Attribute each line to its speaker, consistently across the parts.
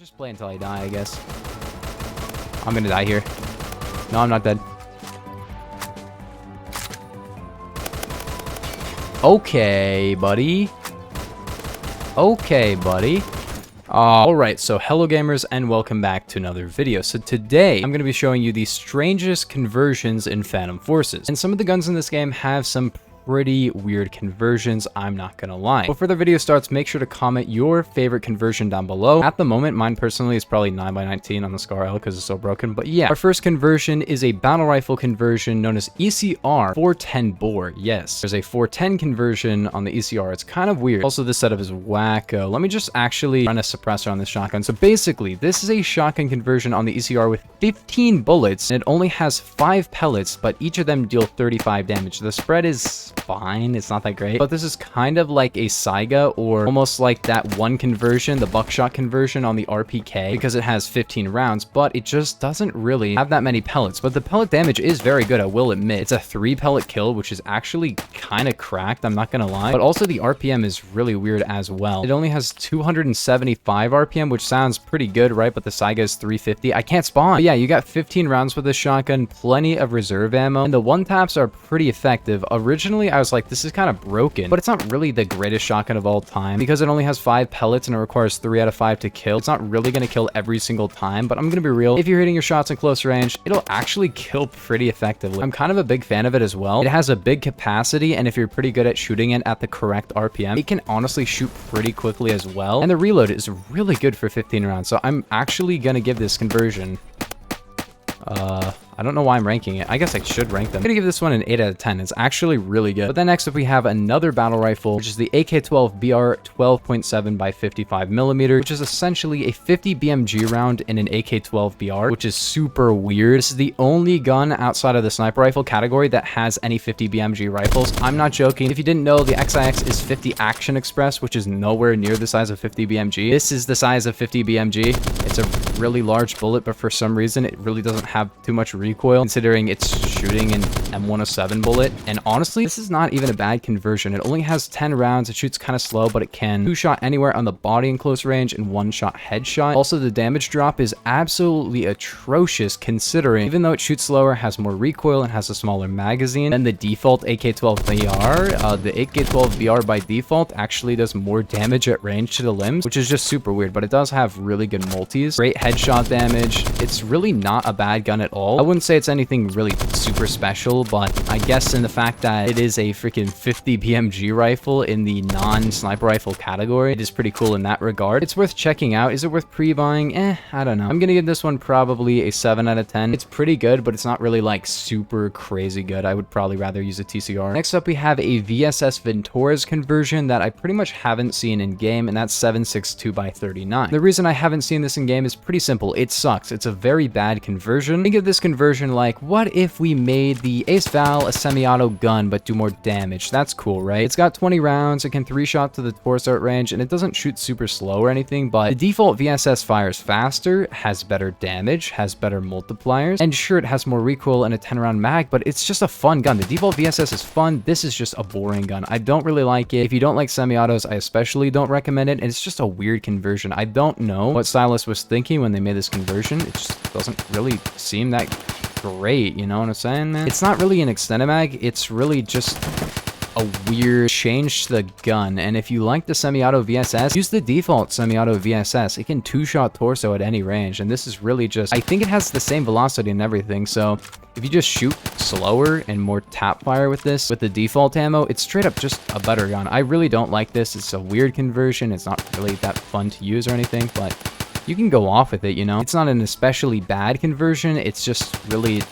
Speaker 1: Just play until I die, I guess. I'm gonna die here. No, I'm not dead. Okay, buddy. Okay, buddy. Alright, so hello gamers and welcome back to another video. So today, I'm going to be showing you the strangest conversions in Phantom Forces. And some of the guns in this game have some pretty weird conversions, I'm not gonna lie. Before the video starts, make sure to comment your favorite conversion down below. At the moment, mine personally is probably 9x19 on the Scar L because it's so broken. But yeah, our first conversion is a battle rifle conversion known as ECR 410 bore. Yes, there's a 410 conversion on the ECR. It's kind of weird. Also, this setup is wacko. Let me just actually run a suppressor on this shotgun. So basically, this is a shotgun conversion on the ECR with 15 bullets, and it only has 5 pellets, but each of them deal 35 damage. The spread is fine, it's not that great, but this is kind of like a Saiga, or almost like that one conversion, the buckshot conversion on the RPK, because it has 15 rounds, but it just doesn't really have that many pellets. But the pellet damage is very good, I will admit. It's a 3 pellet kill, which is actually kind of cracked, I'm not gonna lie, but also the RPM is really weird as well. It only has 275 RPM, which sounds pretty good, right? But the Saiga is 350. I can't spawn. But yeah, you got 15 rounds with this shotgun, plenty of reserve ammo, and the one taps are pretty effective. Originally, I was like, this is kind of broken, but it's not really the greatest shotgun of all time because it only has 5 pellets and it requires 3 out of 5 to kill. It's not really going to kill every single time, but I'm going to be real. If you're hitting your shots in close range, it'll actually kill pretty effectively. I'm kind of a big fan of it as well. It has a big capacity, and if you're pretty good at shooting it at the correct RPM, it can honestly shoot pretty quickly as well. And the reload is really good for 15 rounds. So I'm actually going to give this conversion I don't know why I'm ranking it. I guess I should rank them. I'm gonna give this one an 8 out of 10. It's actually really good. But then next up we have another battle rifle, which is the AK-12 BR 12.7 by 55 millimeter, which is essentially a 50 BMG round in an AK-12 BR, which is super weird. This is the only gun outside of the sniper rifle category that has any 50 BMG rifles. I'm not joking. If you didn't know, the XIX is 50 Action Express, which is nowhere near the size of 50 BMG. This is the size of 50 BMG. It's a really large bullet, but for some reason, it really doesn't have too much recoil considering it's shooting an M107 bullet. And honestly, this is not even a bad conversion. It only has 10 rounds. It shoots kind of slow, but it can 2-shot anywhere on the body in close range and 1-shot headshot. Also, the damage drop is absolutely atrocious considering even though it shoots slower, has more recoil, and has a smaller magazine than the default AK-12 BR. The AK-12 BR by default actually does more damage at range to the limbs, which is just super weird, but it does have really good multis. Great headshot damage. It's really not a bad gun at all. I wouldn't say it's anything really super special, but I guess in the fact that it is a freaking 50 BMG rifle in the non-sniper rifle category, it is pretty cool in that regard. It's worth checking out. Is it worth pre-buying? I don't know. I'm gonna give this one probably a 7 out of 10. It's pretty good, but it's not really like super crazy good. I would probably rather use a TCR. Next up, we have a VSS Vintorez conversion that I pretty much haven't seen in game, and that's 7.62 by 39. The reason I haven't seen this in game is pretty simple. It sucks. It's a very bad conversion. Think of this conversion like, what if we made the Ace Val a semi-auto gun but do more damage? That's cool, right? It's got 20 rounds, it can 3-shot to the torso at range, and it doesn't shoot super slow or anything, but the default VSS fires faster, has better damage, has better multipliers, and sure, it has more recoil and a 10-round mag, but it's just a fun gun. The default VSS is fun. This is just a boring gun. I don't really like it. If you don't like semi-autos, I especially don't recommend it, and it's just a weird conversion. I don't know what Stylus was thinking when they made this conversion. It just doesn't really seem that great, you know what I'm saying, man? It's not really an extended mag, it's really just a weird change to the gun. And if you like the semi-auto VSS, use the default semi-auto VSS. It can 2-shot torso at any range, and this is really just, I think it has the same velocity and everything, so if you just shoot slower and more tap fire with this, with the default ammo, it's straight up just a better gun. I really don't like this. It's a weird conversion. It's not really that fun to use or anything, but you can go off with it, you know? It's not an especially bad conversion. It's just really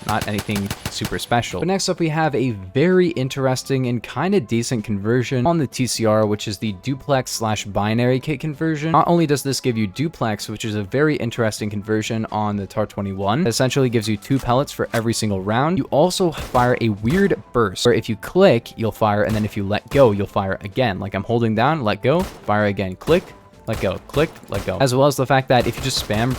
Speaker 1: not anything super special. But next up, we have a very interesting and kind of decent conversion on the TCR, which is the duplex / binary kit conversion. Not only does this give you duplex, which is a very interesting conversion on the TAR-21, it essentially gives you 2 pellets for every single round. You also fire a weird burst, where if you click, you'll fire, and then if you let go, you'll fire again. Like I'm holding down, let go, fire again, click, let go, click, let go. As well as the fact that if you just spam,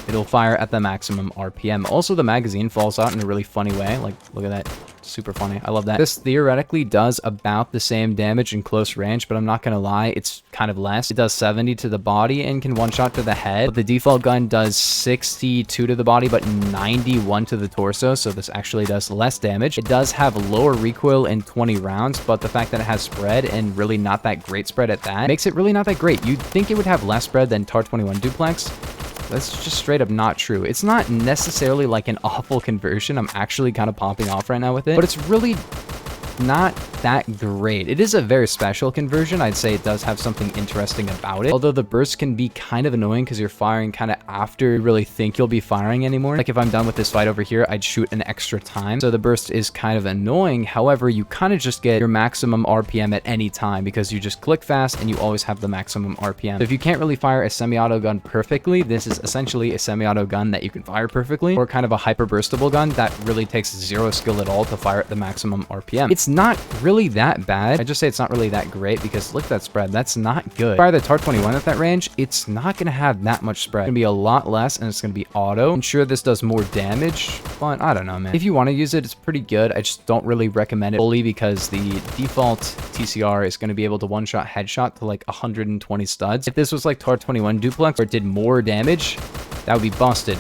Speaker 1: it'll fire at the maximum RPM. Also, the magazine falls out in a really funny way. Like, look at that. Super funny. I love that. This theoretically does about the same damage in close range, but I'm not gonna lie, it's kind of less. It does 70 to the body and can one-shot to the head, but the default gun does 62 to the body, but 91 to the torso, so this actually does less damage. It does have lower recoil in 20 rounds, but the fact that it has spread and really not that great spread at that makes it really not that great. You'd think it would have less spread than TAR 21 duplex. That's just straight up not true. It's not necessarily like an awful conversion. I'm actually kind of popping off right now with it, but it's really not that great. It is a very special conversion. I'd say it does have something interesting about it, although the burst can be kind of annoying because you're firing kind of after you really think you'll be firing anymore. Like if I'm done with this fight over here, I'd shoot an extra time, so the burst is kind of annoying. However, you kind of just get your maximum RPM at any time because you just click fast and you always have the maximum RPM. So if you can't really fire a semi-auto gun perfectly, this is essentially a semi-auto gun that you can fire perfectly, or kind of a hyper burstable gun that really takes zero skill at all to fire at the maximum RPM. It's not really that bad. I just say it's not really that great because look at that spread. That's not good. Fire the TAR 21 at that range, it's not going to have that much spread. It's going to be a lot less and it's going to be auto. I'm sure this does more damage, but I don't know, man. If you want to use it, it's pretty good. I just don't really recommend it fully because the default TCR is going to be able to one-shot headshot to like 120 studs. If this was like TAR 21 duplex or it did more damage, that would be busted.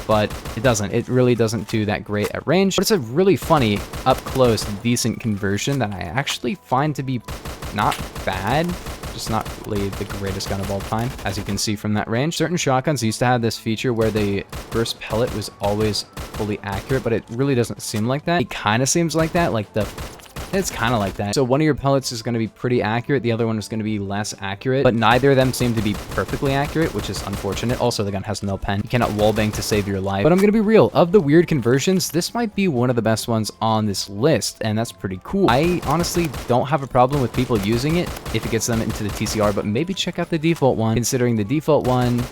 Speaker 1: But it doesn't. It really doesn't do that great at range. But it's a really funny, up-close, decent conversion that I actually find to be not bad. Just not really the greatest gun of all time, as you can see from that range. Certain shotguns used to have this feature where the burst pellet was always fully accurate, but it really doesn't seem like that. It kind of seems like that, like it's kind of like that. So one of your pellets is going to be pretty accurate. The other one is going to be less accurate, but neither of them seem to be perfectly accurate, which is unfortunate. Also, the gun has no pen. You cannot wallbang to save your life. But I'm going to be real. Of the weird conversions, this might be one of the best ones on this list, and that's pretty cool. I honestly don't have a problem with people using it if it gets them into the TCR, but maybe check out the default one, considering the default one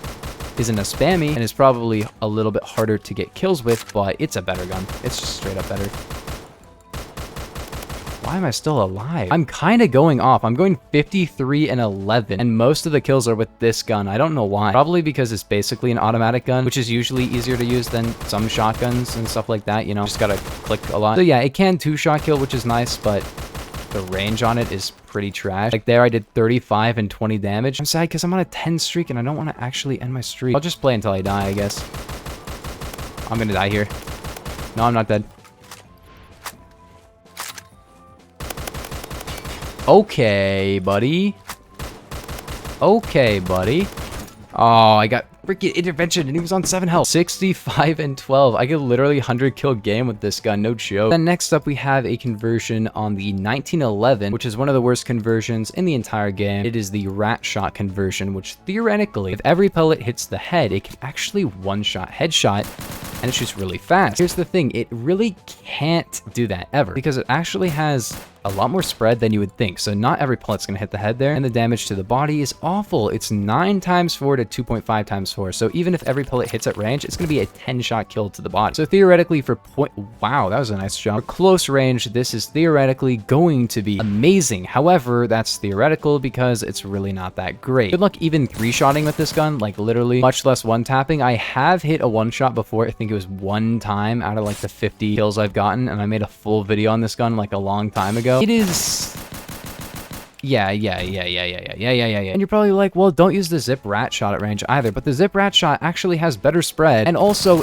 Speaker 1: isn't as spammy and is probably a little bit harder to get kills with, but it's a better gun. It's just straight up better. Why am I still alive? I'm kind of going off. I'm going 53 and 11, and most of the kills are with this gun. I don't know why. Probably because it's basically an automatic gun, which is usually easier to use than some shotguns and stuff like that, you know? Just gotta click a lot. So yeah, it can two-shot kill, which is nice, but the range on it is pretty trash. Like there, I did 35 and 20 damage. I'm sad because I'm on a 10 streak, and I don't want to actually end my streak. I'll just play until I die, I guess. I'm gonna die here. No, I'm not dead. Okay, buddy. Okay, buddy. Oh, I got freaking intervention and he was on 7 health. 65 and 12. I get literally 100 kill game with this gun, no joke. Then next up we have a conversion on the 1911, which is one of the worst conversions in the entire game. It is the rat shot conversion, which theoretically, if every pellet hits the head, it can actually one-shot headshot, and it's just really fast. Here's the thing, it really can't do that ever, because it actually has a lot more spread than you would think. So not every pellet's gonna hit the head there, and the damage to the body is awful. It's 9 times 4 to 2.5 times 4. So even if every pellet hits at range, it's gonna be a 10-shot kill to the body. So theoretically for wow, that was a nice jump. For close range, this is theoretically going to be amazing. However, that's theoretical because it's really not that great. Good luck even 3-shotting with this gun, like literally, much less one-tapping. I have hit a 1-shot before. I think it was 1 time out of like the 50 kills I've gotten, and I made a full video on this gun like a long time ago. It is... Yeah. And you're probably like, well, don't use the zip rat shot at range either. But the zip rat shot actually has better spread, and also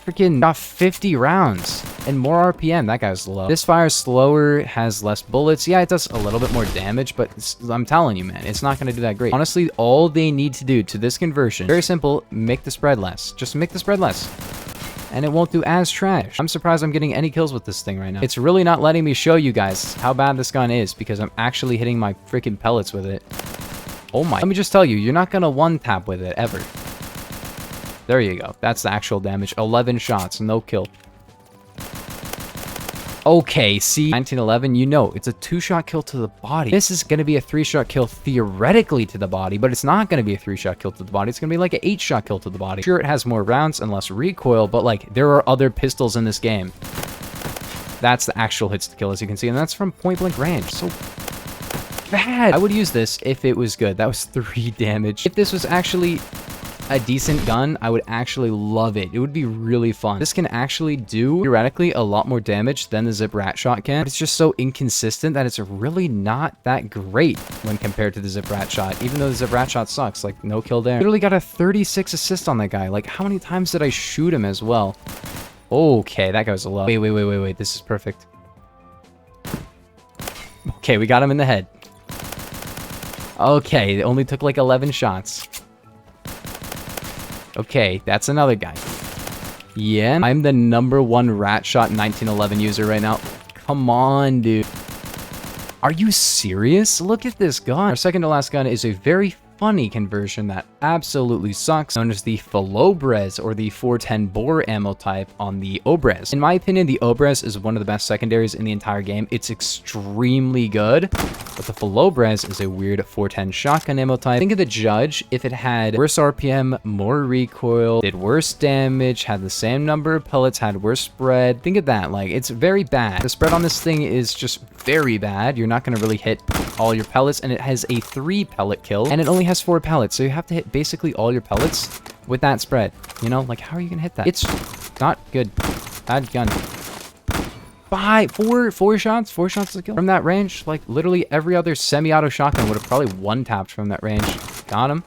Speaker 1: freaking got 50 rounds and more RPM. That guy's low. This fires slower, has less bullets. Yeah, it does a little bit more damage, but I'm telling you, man, it's not going to do that great. Honestly, all they need to do to this conversion, very simple, make the spread less. Just make the spread less, and it won't do as trash. I'm surprised I'm getting any kills with this thing right now. It's really not letting me show you guys how bad this gun is because I'm actually hitting my freaking pellets with it. Oh my. Let me just tell you, you're not gonna one-tap with it, ever. There you go. That's the actual damage. 11 shots, no kill. Okay, see, 1911, you know, it's a 2-shot kill to the body. This is going to be a 3-shot kill theoretically to the body, but it's not going to be a 3-shot kill to the body. It's going to be like an 8-shot kill to the body. Sure, it has more rounds and less recoil, but like, there are other pistols in this game. That's the actual hits to kill, as you can see, and that's from point-blank range. So bad. I would use this if it was good. That was 3 damage. If this was actually a decent gun, I would actually love it. It would be really fun. This can actually do, theoretically, a lot more damage than the zip rat shot can, but it's just so inconsistent that it's really not that great when compared to the zip rat shot, even though the zip rat shot sucks. Like, no kill there. Literally got a 36 assist on that guy. Like, how many times did I shoot him as well? Okay, that guy was a lot. Wait. This is perfect. Okay, we got him in the head. Okay, it only took like 11 shots. Okay, that's another guy. Yeah, I'm the #1 rat shot 1911 user right now. Come on, dude. Are you serious? Look at this gun. Our second to last gun is a very funny conversion that absolutely sucks, known as the Obrez, or the 410 bore ammo type on the Obrez. In my opinion, the Obrez is one of the best secondaries in the entire game. It's extremely good, but the Obrez is a weird 410 shotgun ammo type. Think of the Judge if it had worse RPM, more recoil, did worse damage, had the same number of pellets, had worse spread. Think of that. Like, it's very bad. The spread on this thing is just very bad. You're not going to really hit all your pellets, and it has a 3 pellet kill, and it only has 4 pellets, so you have to hit basically all your pellets with that spread. You know, like, how are you gonna hit that? It's not good. Bad gun. 4 shots to kill from that range. Like, literally every other semi-auto shotgun would have probably one-tapped from that range. Got him.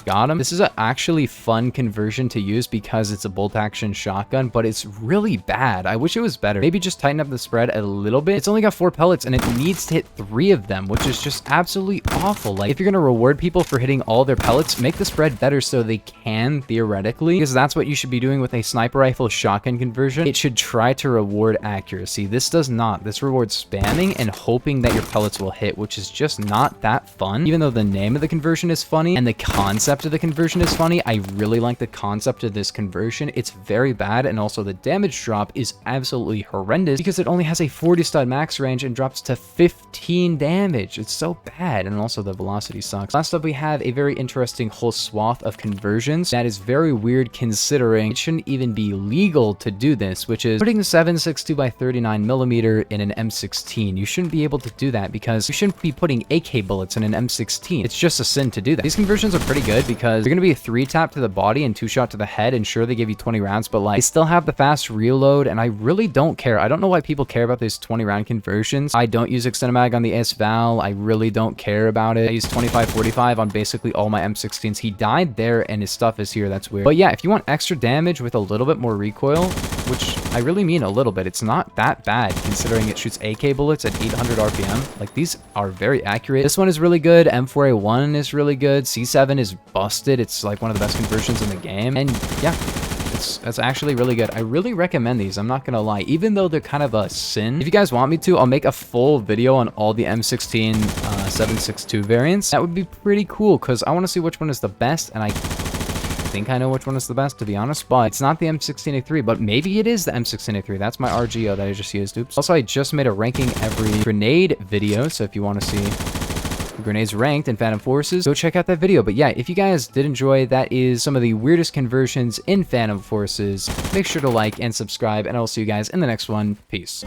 Speaker 1: Got him. This is an actually fun conversion to use because it's a bolt action shotgun, but it's really bad. I wish it was better. Maybe just tighten up the spread a little bit. It's only got 4 pellets and it needs to hit 3 of them, which is just absolutely awful. Like, if you're going to reward people for hitting all their pellets, make the spread better so they can theoretically, because that's what you should be doing with a sniper rifle shotgun conversion. It should try to reward accuracy. This does not. This rewards spamming and hoping that your pellets will hit, which is just not that fun. Even though the name of the conversion is funny and the concept of the conversion is funny, I really like the concept of this conversion. It's very bad, and also the damage drop is absolutely horrendous because it only has a 40 stud max range and drops to 15 damage. It's so bad, and also the velocity sucks. Last up, we have a very interesting whole swath of conversions that is very weird considering it shouldn't even be legal to do this, which is putting the 7.62 by 39mm in an M16. You shouldn't be able to do that because you shouldn't be putting AK bullets in an M16. It's just a sin to do that. These conversions are pretty good because they're going to be a 3-tap to the body and 2-shot to the head, and sure, they give you 20 rounds, but like, they still have the fast reload, and I really don't care. I don't know why people care about these 20-round conversions. I don't use extended mag on the AS-Val. I really don't care about it. I use 25-45 on basically all my M16s. He died there, and his stuff is here. That's weird. But yeah, if you want extra damage with a little bit more recoil, which I really mean a little bit, it's not that bad considering it shoots AK bullets at 800 RPM. Like, these are very accurate. This one is really good. M4A1 is really good. C7 is busted. It's like one of the best conversions in the game. And yeah, it's actually really good. I really recommend these. I'm not gonna lie, even though they're kind of a sin. If you guys want me to, I'll make a full video on all the M16 7.62 variants. That would be pretty cool because I want to see which one is the best, and I think I know which one is the best, to be honest, but it's not the M16A3, but maybe it is the M16A3. That's my RGO that I just used. Oops. Also, I just made a ranking every grenade video, so if you want to see grenades ranked in Phantom Forces, go check out that video. But yeah, if you guys did enjoy, that is some of the weirdest conversions in Phantom Forces. Make sure to like and subscribe, and I'll see you guys in the next one. Peace.